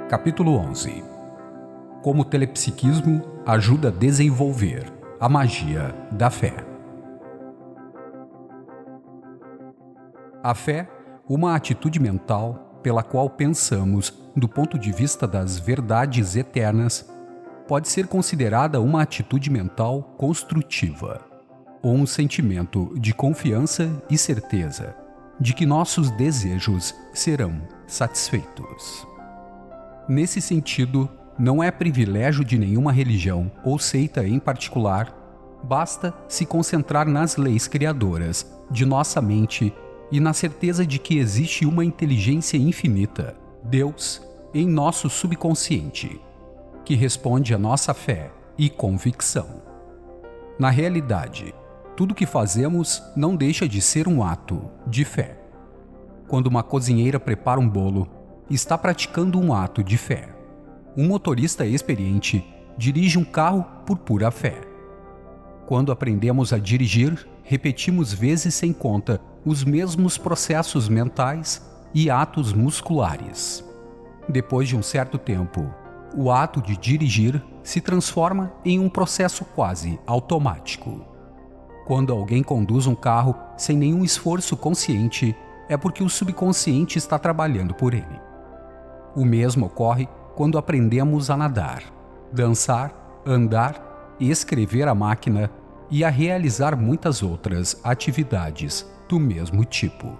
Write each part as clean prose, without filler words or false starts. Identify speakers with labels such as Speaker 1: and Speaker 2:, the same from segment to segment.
Speaker 1: Capítulo 11. Como o telepsiquismo ajuda a desenvolver a magia da fé. A fé, uma atitude mental pela qual pensamos do ponto de vista das verdades eternas, pode ser considerada uma atitude mental construtiva, ou um sentimento de confiança e certeza de que nossos desejos serão satisfeitos. Nesse sentido, não é privilégio de nenhuma religião ou seita em particular, basta se concentrar nas leis criadoras de nossa mente e na certeza de que existe uma inteligência infinita, Deus, em nosso subconsciente, que responde à nossa fé e convicção. Na realidade, tudo que fazemos não deixa de ser um ato de fé. Quando uma cozinheira prepara um bolo, está praticando um ato de fé. Um motorista experiente dirige um carro por pura fé. Quando aprendemos a dirigir, repetimos vezes sem conta os mesmos processos mentais e atos musculares. Depois de um certo tempo, o ato de dirigir se transforma em um processo quase automático. Quando alguém conduz um carro sem nenhum esforço consciente, é porque o subconsciente está trabalhando por ele. O mesmo ocorre quando aprendemos a nadar, dançar, andar, escrever a máquina e a realizar muitas outras atividades do mesmo tipo.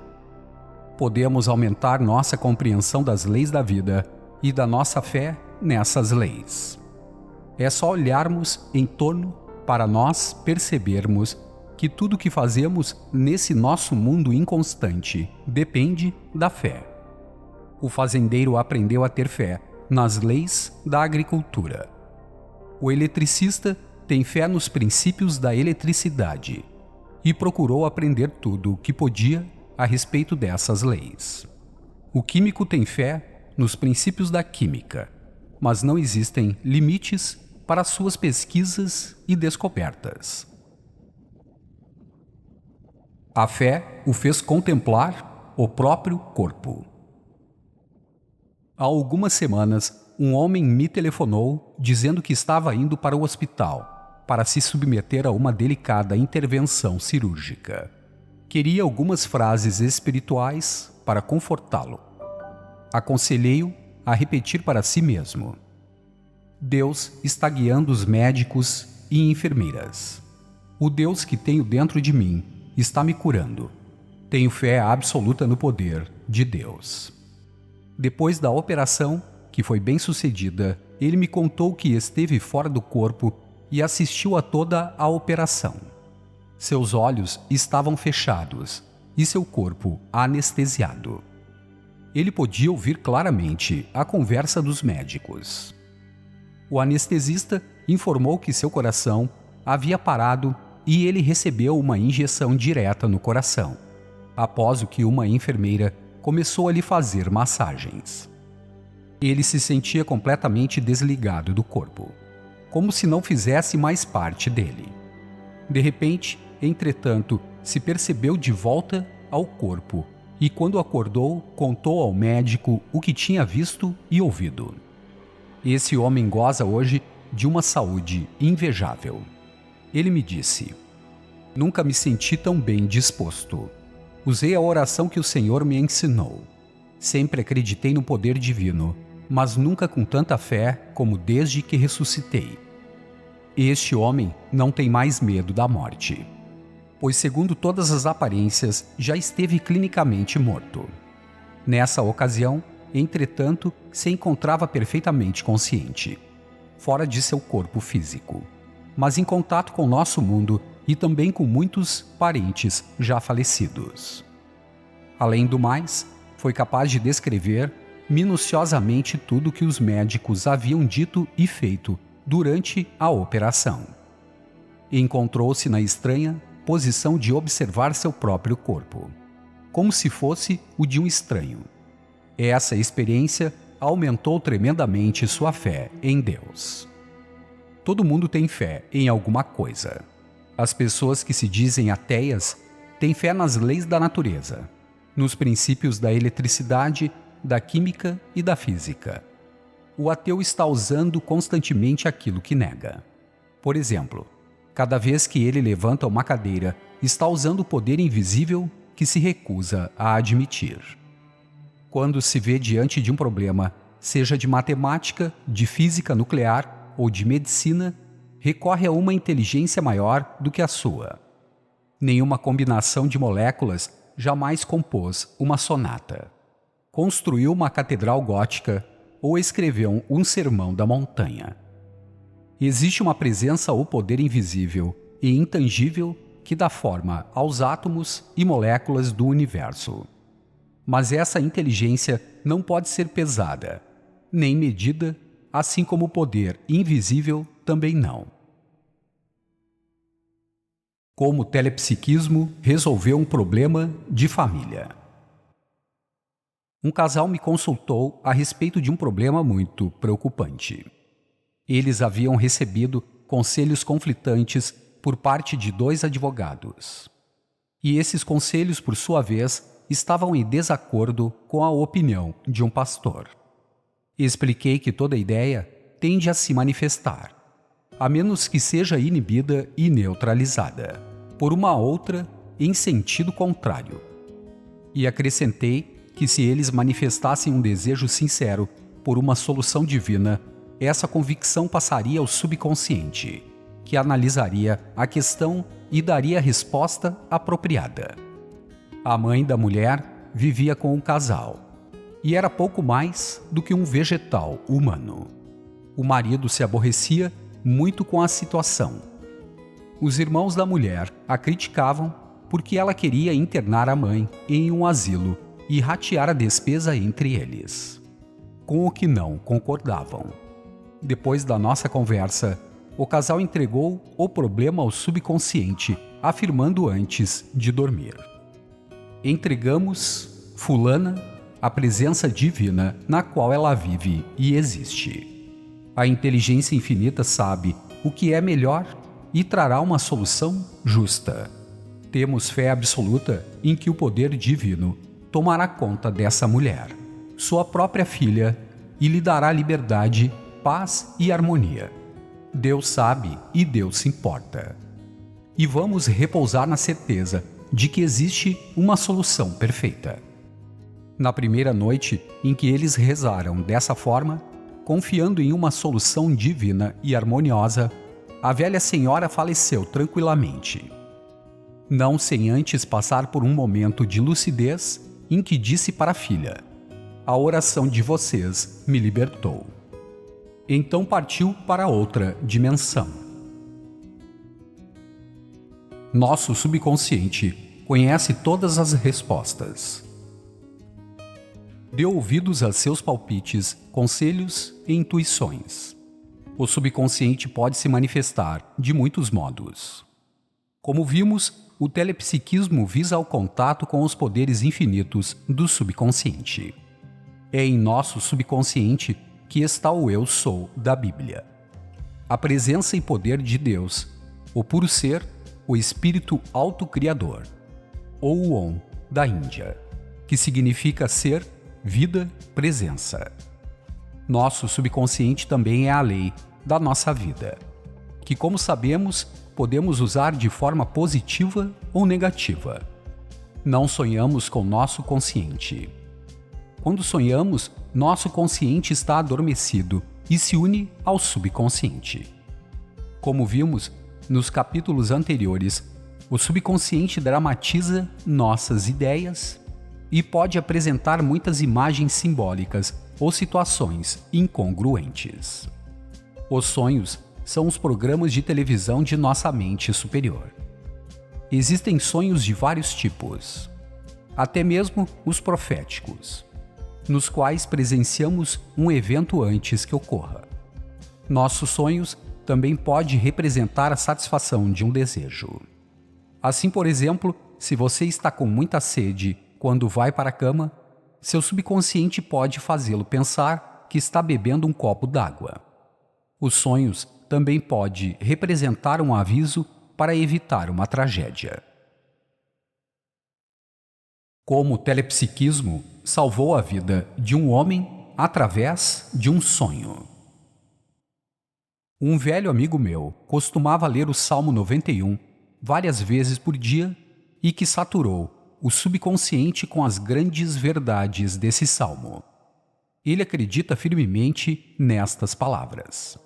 Speaker 1: Podemos aumentar nossa compreensão das leis da vida e da nossa fé nessas leis. É só olharmos em torno para nós percebermos que tudo que fazemos nesse nosso mundo inconstante depende da fé. O fazendeiro aprendeu a ter fé nas leis da agricultura. O eletricista tem fé nos princípios da eletricidade e procurou aprender tudo o que podia a respeito dessas leis. O químico tem fé nos princípios da química, mas não existem limites para suas pesquisas e descobertas. A fé o fez contemplar o próprio corpo. Há algumas semanas, um homem me telefonou dizendo que estava indo para o hospital para se submeter a uma delicada intervenção cirúrgica. Queria algumas frases espirituais para confortá-lo. Aconselhei-o a repetir para si mesmo: Deus está guiando os médicos e enfermeiras. O Deus que tenho dentro de mim está me curando. Tenho fé absoluta no poder de Deus. Depois da operação, que foi bem sucedida, ele me contou que esteve fora do corpo e assistiu a toda a operação. Seus olhos estavam fechados e seu corpo anestesiado. Ele podia ouvir claramente a conversa dos médicos. O anestesista informou que seu coração havia parado e ele recebeu uma injeção direta no coração, após o que uma enfermeira começou a lhe fazer massagens. Ele se sentia completamente desligado do corpo, como se não fizesse mais parte dele. De repente, entretanto, se percebeu de volta ao corpo e, quando acordou, contou ao médico o que tinha visto e ouvido. Esse homem goza hoje de uma saúde invejável. Ele me disse: Nunca me senti tão bem disposto. Usei a oração que o Senhor me ensinou. Sempre acreditei no poder divino, mas nunca com tanta fé como desde que ressuscitei. Este homem não tem mais medo da morte, pois, segundo todas as aparências, já esteve clinicamente morto. Nessa ocasião, entretanto, se encontrava perfeitamente consciente, fora de seu corpo físico, mas em contato com o nosso mundo e também com muitos parentes já falecidos. Além do mais, foi capaz de descrever minuciosamente tudo o que os médicos haviam dito e feito durante a operação. Encontrou-se na estranha posição de observar seu próprio corpo, como se fosse o de um estranho. Essa experiência aumentou tremendamente sua fé em Deus. Todo mundo tem fé em alguma coisa. As pessoas que se dizem ateias têm fé nas leis da natureza, nos princípios da eletricidade, da química e da física. O ateu está usando constantemente aquilo que nega. Por exemplo, cada vez que ele levanta uma cadeira, está usando o poder invisível que se recusa a admitir. Quando se vê diante de um problema, seja de matemática, de física nuclear ou de medicina, recorre a uma inteligência maior do que a sua. Nenhuma combinação de moléculas jamais compôs uma sonata, construiu uma catedral gótica ou escreveu um sermão da montanha. Existe uma presença ou poder invisível e intangível que dá forma aos átomos e moléculas do universo. Mas essa inteligência não pode ser pesada, nem medida, assim como o poder invisível também não. Como o telepsiquismo resolveu um problema de família. Um casal me consultou a respeito de um problema muito preocupante. Eles haviam recebido conselhos conflitantes por parte de 2 advogados. E esses conselhos, por sua vez, estavam em desacordo com a opinião de um pastor. Expliquei que toda ideia tende a se manifestar, a menos que seja inibida e neutralizada por uma outra em sentido contrário. E acrescentei que se eles manifestassem um desejo sincero por uma solução divina, essa convicção passaria ao subconsciente, que analisaria a questão e daria a resposta apropriada. A mãe da mulher vivia com o casal e era pouco mais do que um vegetal humano. O marido se aborrecia muito com a situação. Os irmãos da mulher a criticavam porque ela queria internar a mãe em um asilo e ratear a despesa entre eles, com o que não concordavam. Depois da nossa conversa, o casal entregou o problema ao subconsciente, afirmando antes de dormir: entregamos fulana à presença divina na qual ela vive e existe. A inteligência infinita sabe o que é melhor e trará uma solução justa. Temos fé absoluta em que o poder divino tomará conta dessa mulher, sua própria filha, e lhe dará liberdade, paz e harmonia. Deus sabe e Deus se importa. E vamos repousar na certeza de que existe uma solução perfeita. Na primeira noite em que eles rezaram dessa forma, confiando em uma solução divina e harmoniosa, a velha senhora faleceu tranquilamente. Não sem antes passar por um momento de lucidez em que disse para a filha: a oração de vocês me libertou. Então partiu para outra dimensão. Nosso subconsciente conhece todas as respostas. Dê ouvidos a seus palpites, conselhos e intuições. O subconsciente pode se manifestar de muitos modos. Como vimos, o telepsiquismo visa o contato com os poderes infinitos do subconsciente. É em nosso subconsciente que está o Eu Sou da Bíblia. A presença e poder de Deus, o puro ser, o Espírito Autocriador, ou o Om da Índia, que significa ser, vida, presença. Nosso subconsciente também é a lei da nossa vida, que, como sabemos, podemos usar de forma positiva ou negativa. Não sonhamos com nosso consciente. Quando sonhamos, nosso consciente está adormecido e se une ao subconsciente. Como vimos nos capítulos anteriores, o subconsciente dramatiza nossas ideias e pode apresentar muitas imagens simbólicas ou situações incongruentes. Os sonhos são os programas de televisão de nossa mente superior. Existem sonhos de vários tipos, até mesmo os proféticos, nos quais presenciamos um evento antes que ocorra. Nossos sonhos também podem representar a satisfação de um desejo. Assim, por exemplo, se você está com muita sede quando vai para a cama, seu subconsciente pode fazê-lo pensar que está bebendo um copo d'água. Os sonhos também pode representar um aviso para evitar uma tragédia. Como o telepsiquismo salvou a vida de um homem através de um sonho. Um velho amigo meu costumava ler o Salmo 91 várias vezes por dia e que saturou o subconsciente com as grandes verdades desse salmo. Ele acredita firmemente nestas palavras: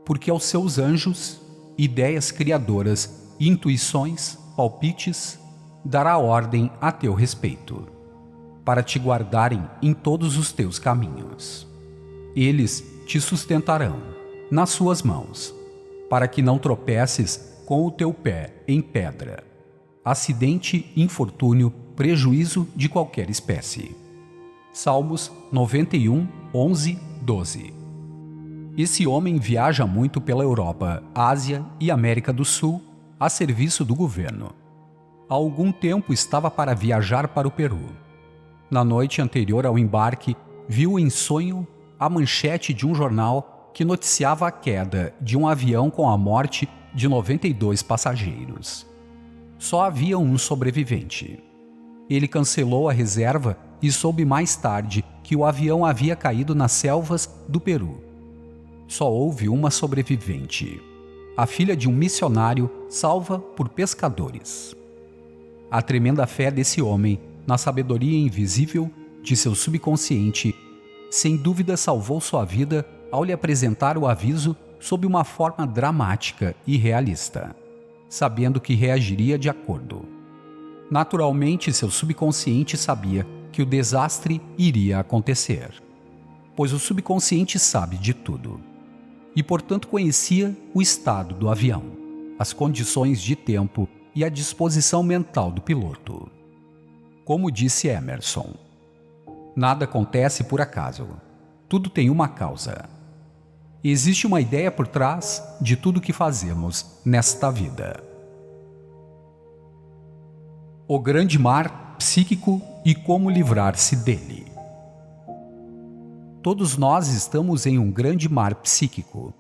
Speaker 1: porque aos seus anjos, ideias criadoras, intuições, palpites, dará ordem a teu respeito, para te guardarem em todos os teus caminhos. Eles te sustentarão nas suas mãos, para que não tropeces com o teu pé em pedra. Acidente, infortúnio, prejuízo de qualquer espécie. Salmos 91, 11, 12. Esse homem viaja muito pela Europa, Ásia e América do Sul a serviço do governo. Há algum tempo estava para viajar para o Peru. Na noite anterior ao embarque, viu em sonho a manchete de um jornal que noticiava a queda de um avião com a morte de 92 passageiros. Só havia um sobrevivente. Ele cancelou a reserva e soube mais tarde que o avião havia caído nas selvas do Peru. Só houve uma sobrevivente, a filha de um missionário salva por pescadores. A tremenda fé desse homem na sabedoria invisível de seu subconsciente, sem dúvida salvou sua vida ao lhe apresentar o aviso sob uma forma dramática e realista, sabendo que reagiria de acordo. Naturalmente, seu subconsciente sabia que o desastre iria acontecer, pois o subconsciente sabe de tudo, e portanto conhecia o estado do avião, as condições de tempo e a disposição mental do piloto. Como disse Emerson, nada acontece por acaso, tudo tem uma causa. Existe uma ideia por trás de tudo que fazemos nesta vida. O grande mar psíquico e como livrar-se dele. Todos nós estamos em um grande mar psíquico.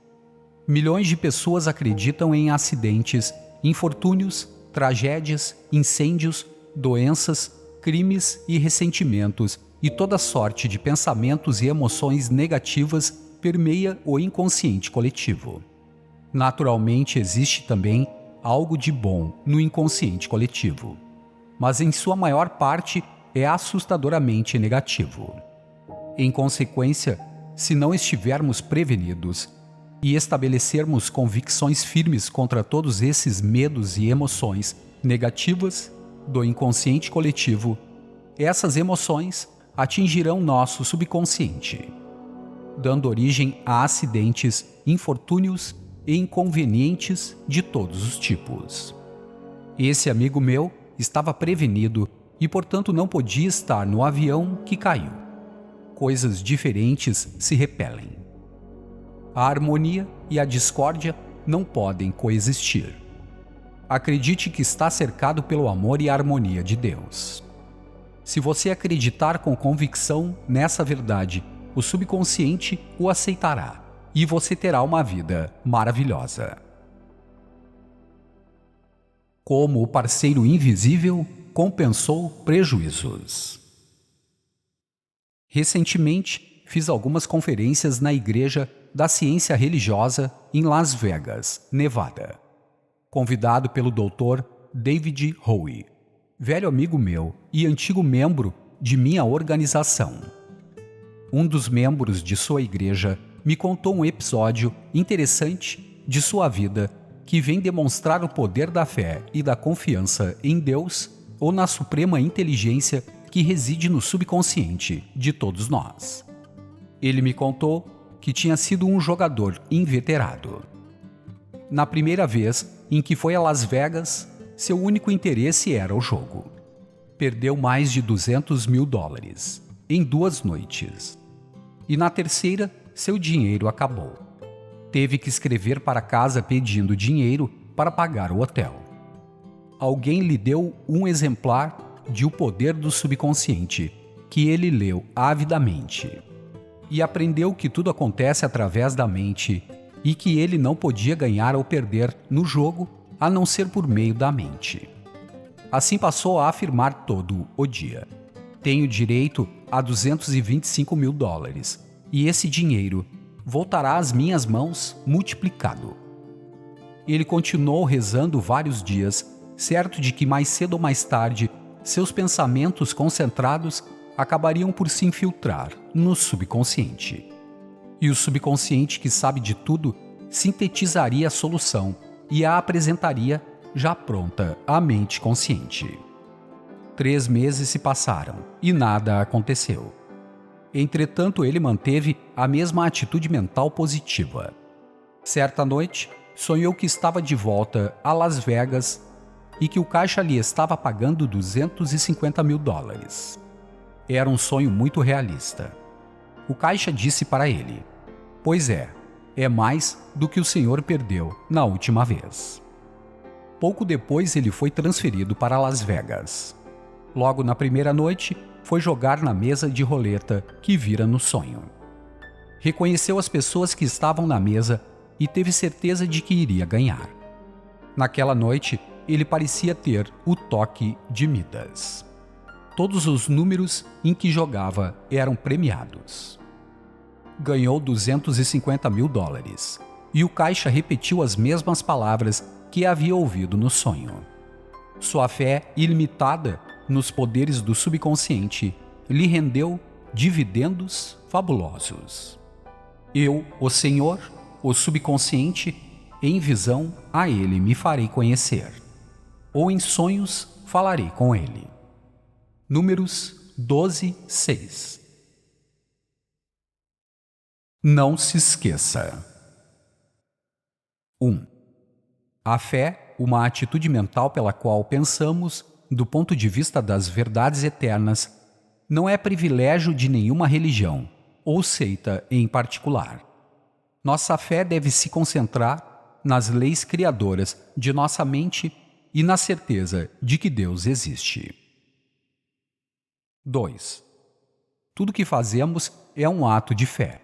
Speaker 1: Milhões de pessoas acreditam em acidentes, infortúnios, tragédias, incêndios, doenças, crimes e ressentimentos, e toda sorte de pensamentos e emoções negativas permeia o inconsciente coletivo. Naturalmente, existe também algo de bom no inconsciente coletivo, mas em sua maior parte é assustadoramente negativo. Em consequência, se não estivermos prevenidos e estabelecermos convicções firmes contra todos esses medos e emoções negativas do inconsciente coletivo, essas emoções atingirão nosso subconsciente, dando origem a acidentes, infortúnios e inconvenientes de todos os tipos. Esse amigo meu estava prevenido e, portanto, não podia estar no avião que caiu. Coisas diferentes se repelem. A harmonia e a discórdia não podem coexistir. Acredite que está cercado pelo amor e a harmonia de Deus. Se você acreditar com convicção nessa verdade, o subconsciente o aceitará e você terá uma vida maravilhosa. Como o parceiro invisível compensou prejuízos. Recentemente, fiz algumas conferências na Igreja da Ciência Religiosa em Las Vegas, Nevada. Convidado pelo Dr. David Howe, velho amigo meu e antigo membro de minha organização. Um dos membros de sua igreja me contou um episódio interessante de sua vida que vem demonstrar o poder da fé e da confiança em Deus ou na suprema inteligência que reside no subconsciente de todos nós. Ele me contou que tinha sido um jogador inveterado. Na primeira vez em que foi a Las Vegas, seu único interesse era o jogo. Perdeu mais de $200 mil em 2 noites. E na terceira, seu dinheiro acabou. Teve que escrever para casa pedindo dinheiro para pagar o hotel. Alguém lhe deu um exemplar de O Poder do Subconsciente, que ele leu avidamente. E aprendeu que tudo acontece através da mente e que ele não podia ganhar ou perder no jogo a não ser por meio da mente. Assim passou a afirmar todo o dia: tenho direito a $225 mil e esse dinheiro voltará às minhas mãos multiplicado. Ele continuou rezando vários dias, certo de que mais cedo ou mais tarde seus pensamentos concentrados acabariam por se infiltrar no subconsciente. E o subconsciente, que sabe de tudo, sintetizaria a solução e a apresentaria já pronta à mente consciente. 3 meses se passaram e nada aconteceu. Entretanto, ele manteve a mesma atitude mental positiva. Certa noite, sonhou que estava de volta a Las Vegas e que o caixa lhe estava pagando $250 mil. Era um sonho muito realista. O caixa disse para ele: pois é mais do que o senhor perdeu na última vez. Pouco depois ele foi transferido para Las Vegas. Logo na primeira noite, foi jogar na mesa de roleta que vira no sonho. Reconheceu as pessoas que estavam na mesa e teve certeza de que iria ganhar. Naquela noite, ele parecia ter o toque de Midas. Todos os números em que jogava eram premiados. Ganhou $250 mil e o caixa repetiu as mesmas palavras que havia ouvido no sonho. Sua fé ilimitada nos poderes do subconsciente lhe rendeu dividendos fabulosos. Eu, o Senhor, o subconsciente, em visão a ele me farei conhecer, ou em sonhos falarei com ele. Números 12, 6. Não se esqueça. 1. A fé, uma atitude mental pela qual pensamos do ponto de vista das verdades eternas, não é privilégio de nenhuma religião ou seita em particular. Nossa fé deve se concentrar nas leis criadoras de nossa mente e na certeza de que Deus existe. 2. Tudo que fazemos é um ato de fé.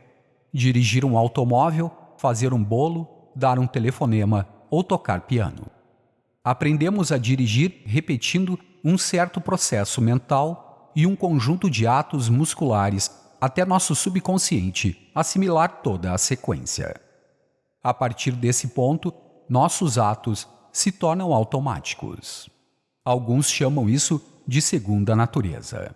Speaker 1: Dirigir um automóvel, fazer um bolo, dar um telefonema ou tocar piano. Aprendemos a dirigir repetindo um certo processo mental e um conjunto de atos musculares até nosso subconsciente assimilar toda a sequência. A partir desse ponto, nossos atos se tornam automáticos. Alguns chamam isso de segunda natureza.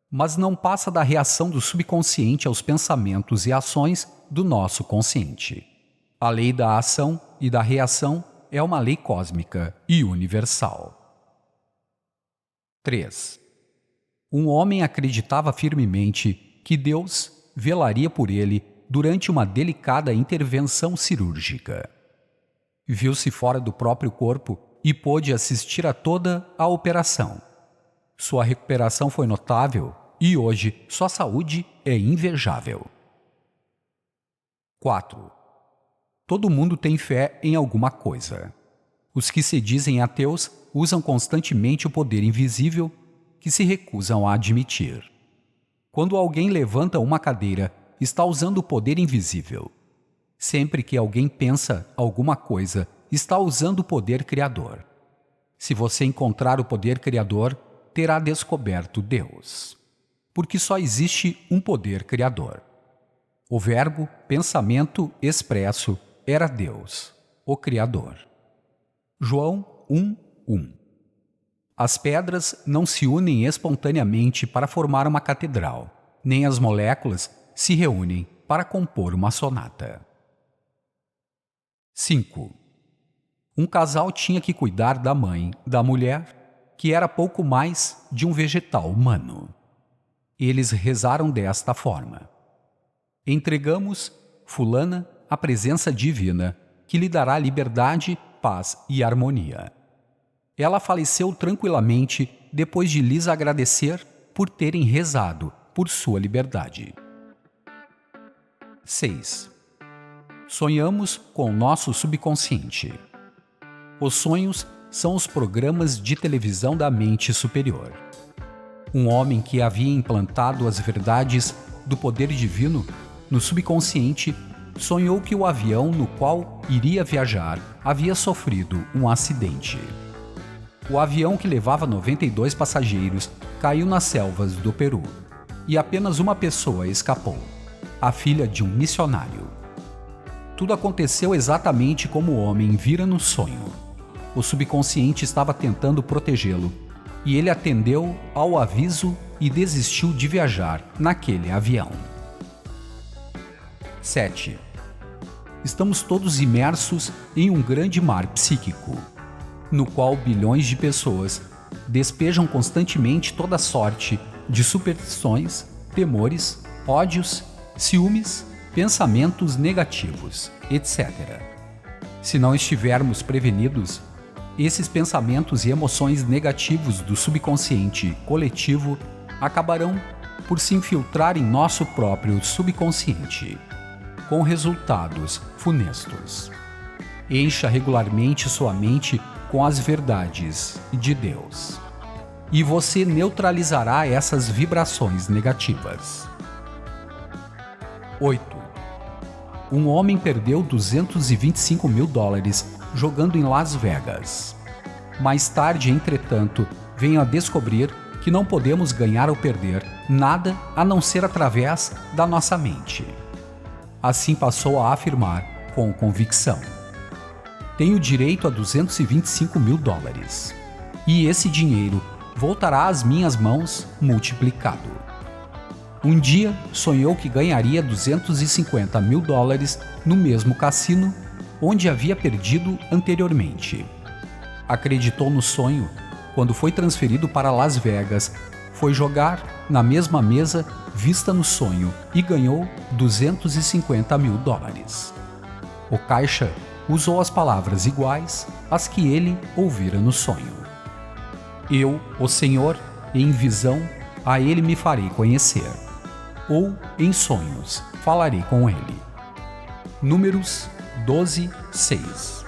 Speaker 1: Mas não passa da reação do subconsciente aos pensamentos e ações do nosso consciente. A lei da ação e da reação é uma lei cósmica e universal. 3. Um homem acreditava firmemente que Deus velaria por ele durante uma delicada intervenção cirúrgica. Viu-se fora do próprio corpo e pôde assistir a toda a operação. Sua recuperação foi notável e hoje sua saúde é invejável. 4. Todo mundo tem fé em alguma coisa. Os que se dizem ateus usam constantemente o poder invisível que se recusam a admitir. Quando alguém levanta uma cadeira, está usando o poder invisível. Sempre que alguém pensa alguma coisa, está usando o poder criador. Se você encontrar o poder criador, terá descoberto Deus. Porque só existe um poder criador. O verbo, pensamento expresso, era Deus, o Criador. João 1:1. As pedras não se unem espontaneamente para formar uma catedral, nem as moléculas se reúnem para compor uma sonata. 5. Um casal tinha que cuidar da mãe da mulher, que era pouco mais de um vegetal humano. Eles rezaram desta forma: entregamos, fulana, a presença divina, que lhe dará liberdade, paz e harmonia. Ela faleceu tranquilamente depois de lhes agradecer por terem rezado por sua liberdade. 6. Sonhamos com o nosso subconsciente. Os sonhos são os programas de televisão da mente superior. Um homem que havia implantado as verdades do poder divino no subconsciente sonhou que o avião no qual iria viajar havia sofrido um acidente. O avião, que levava 92 passageiros, caiu nas selvas do Peru e apenas uma pessoa escapou, a filha de um missionário. Tudo aconteceu exatamente como o homem vira no sonho. O subconsciente estava tentando protegê-lo e ele atendeu ao aviso e desistiu de viajar naquele avião. 7. Estamos todos imersos em um grande mar psíquico, no qual bilhões de pessoas despejam constantemente toda sorte de superstições, temores, ódios, ciúmes, pensamentos negativos, etc. Se não estivermos prevenidos, esses pensamentos e emoções negativos do subconsciente coletivo acabarão por se infiltrar em nosso próprio subconsciente, com resultados funestos. Encha regularmente sua mente com as verdades de Deus, e você neutralizará essas vibrações negativas. 8. Um homem perdeu $225 mil jogando em Las Vegas. Mais tarde, entretanto, venho a descobrir que não podemos ganhar ou perder nada a não ser através da nossa mente. Assim passou a afirmar com convicção: tenho direito a $225 mil e esse dinheiro voltará às minhas mãos multiplicado. Um dia sonhou que ganharia $250 mil no mesmo cassino onde havia perdido anteriormente. Acreditou no sonho quando foi transferido para Las Vegas, foi jogar na mesma mesa vista no sonho e ganhou $250 mil. O caixa usou as palavras iguais às que ele ouvira no sonho. Eu, o Senhor, em visão, a ele me farei conhecer, ou em sonhos falarei com ele. Números 12:6.